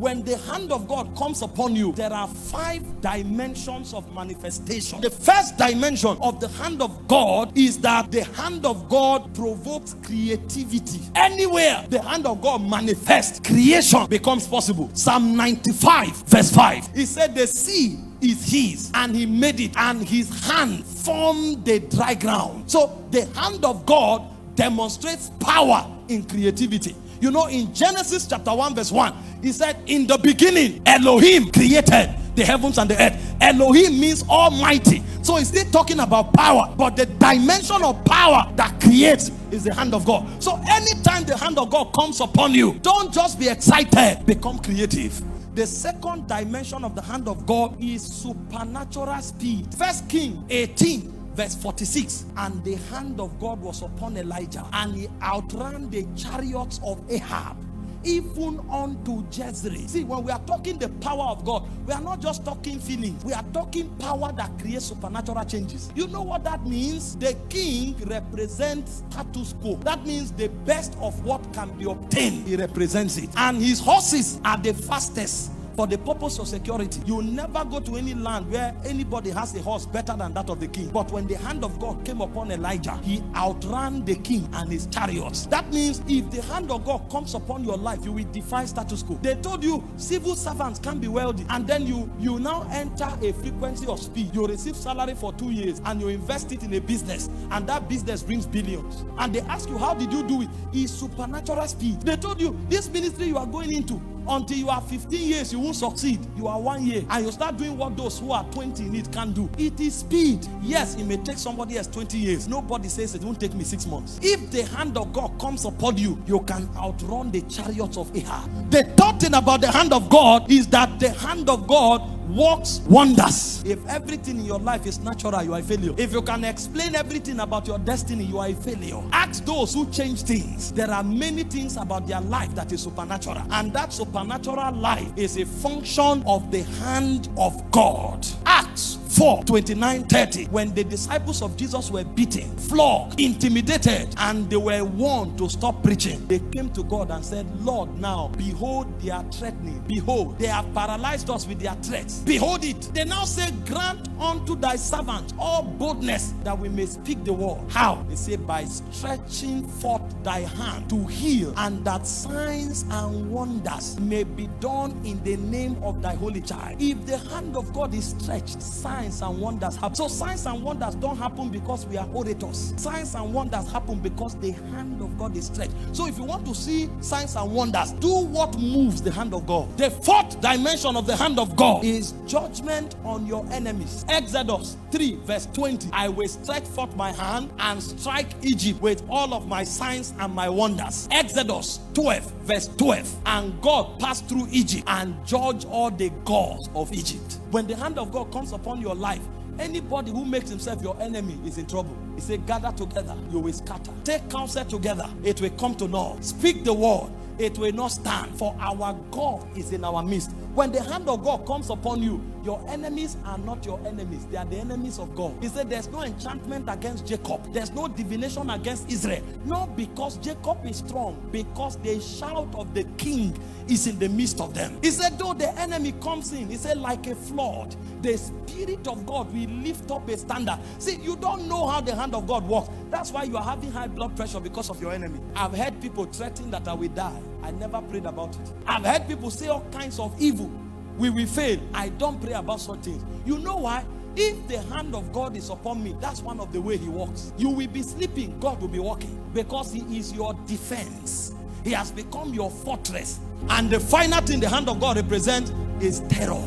when the hand of God comes upon you, there are 5 dimensions of manifestation. The first dimension of the hand of God is that the hand of God provokes creativity. Anywhere the hand of God manifests, creation becomes possible. Psalm 95 verse 5. He said the sea is his, and he made it, and his hand formed the dry ground. So the hand of God demonstrates power in creativity. You know, in Genesis chapter 1 verse 1, he said, in the beginning, Elohim created the heavens and the earth. Elohim means almighty. So he's still talking about power, but the dimension of power that creates is the hand of God. So anytime the hand of God comes upon you, don't just be excited, become creative. The second dimension of the hand of God is supernatural speed. 1 Kings 18 verse 46. And the hand of God was upon Elijah, and he outran the chariots of Ahab, even unto Jezreel. See, when we are talking the power of God, we are not just talking feelings. We are talking power that creates supernatural changes. You know what that means? The king represents status quo. That means the best of what can be obtained, he represents it. And his horses are the fastest. For the purpose of security, you never go to any land where anybody has a horse better than that of the king. But when the hand of God came upon Elijah, he outran the king and his chariots. That means if the hand of God comes upon your life, you will defy status quo. They told you civil servants can be wealthy, and then you now enter a frequency of speed. You receive salary for 2 years and you invest it in a business, and that business brings billions. And they ask you, how did you do it? It's supernatural speed. They told you, this ministry you are going into, until you are 15 years, you won't succeed. You are 1 year, and you start doing what those who are 20 in it can do. It is speed. Yes, it may take somebody else 20 years. Nobody says it won't take me 6 months. If the hand of God comes upon you, you can outrun the chariots of Ahab. The third thing about the hand of God is that the hand of God works wonders. If everything in your life is natural, you are a failure. If you can explain everything about your destiny, you are a failure. Ask those who change things. There are many things about their life that is supernatural, and that supernatural life is a function of the hand of God. Acts 4:29-30, when the disciples of Jesus were beaten, flogged, intimidated, and they were warned to stop preaching, they came to God and said, Lord, now behold they are threatening. Behold, they have paralyzed us with their threats. Behold it. They now say, grant unto thy servant all boldness that we may speak the word. How? They say, by stretching forth thy hand to heal, and that signs and wonders may be done in the name of thy holy child. If the hand of God is stretched, signs and wonders happen. So signs and wonders don't happen because we are orators. Signs and wonders happen because the hand of God is stretched. So if you want to see signs and wonders, do what moves the hand of God. The fourth dimension of the hand of God is judgment on your enemies. Exodus 3 verse 20. I will stretch forth my hand and strike Egypt with all of my signs and my wonders. Exodus 12 verse 12. And God passed through Egypt and judged all the gods of Egypt. When the hand of God comes upon your life, anybody who makes himself your enemy is in trouble. He said, gather together, you will scatter. Take counsel together, it will come to naught. Speak the word, it will not stand, for our God is in our midst. When the hand of God comes upon you, your enemies are not your enemies, they are the enemies of God. He said there's no enchantment against Jacob, there's no divination against Israel. Not because Jacob is strong, because the shout of the king is in the midst of them. He said though the enemy comes in, he said like a flood, the Spirit of God will lift up a standard. See, you don't know how the hand of God works. That's why you are having high blood pressure, because of your enemy. I've heard people threaten that I will die. I never prayed about it. I've heard people say all kinds of evil. We will fail. I don't pray about such things. You know why? If the hand of God is upon me, that's one of the way he works. You will be sleeping, God will be walking, because he is your defense. He has become your fortress. And the final thing the hand of God represents is terror.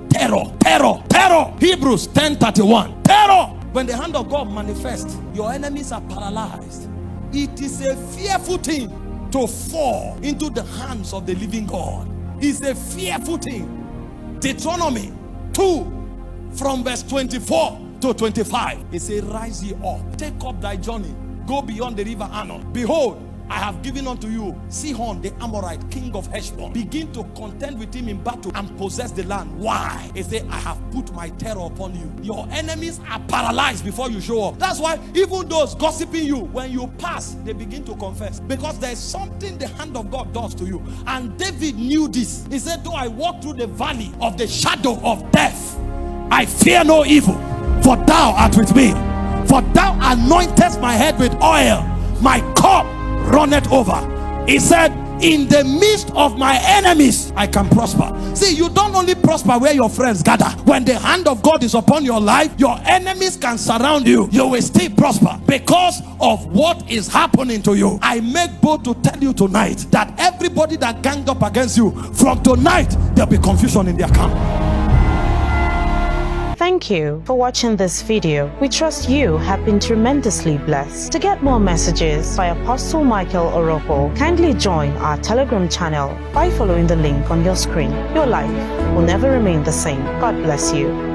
Terror, terror, terror. Hebrews 10:31. Terror. When the hand of God manifests, your enemies are paralyzed. It is a fearful thing to fall into the hands of the living God. It's a fearful thing. Deuteronomy 2 from verse 24 to 25. It says, rise ye up, take up thy journey, go beyond the river Arnon. Behold, I have given unto you Sihon the Amorite, king of Heshbon. Begin to contend with him in battle and possess the land. Why? He said, I have put my terror upon you. Your enemies are paralyzed before you show up. That's why even those gossiping you, when you pass, they begin to confess, because there's something the hand of God does to you. And David knew this. He said, though I walk through the valley of the shadow of death, I fear no evil, for thou art with me. For thou anointest my head with oil, my cup runneth over. He said, in the midst of my enemies I can prosper. See, you don't only prosper where your friends gather. When the hand of God is upon your life, your enemies can surround you. You will still prosper because of what is happening to you. I make bold to tell you tonight that everybody that ganged up against you, from tonight there'll be confusion in their camp. Thank you for watching this video. We trust you have been tremendously blessed. To get more messages by Apostle Michael Orokpo, kindly join our Telegram channel by following the link on your screen. Your life will never remain the same. God bless you.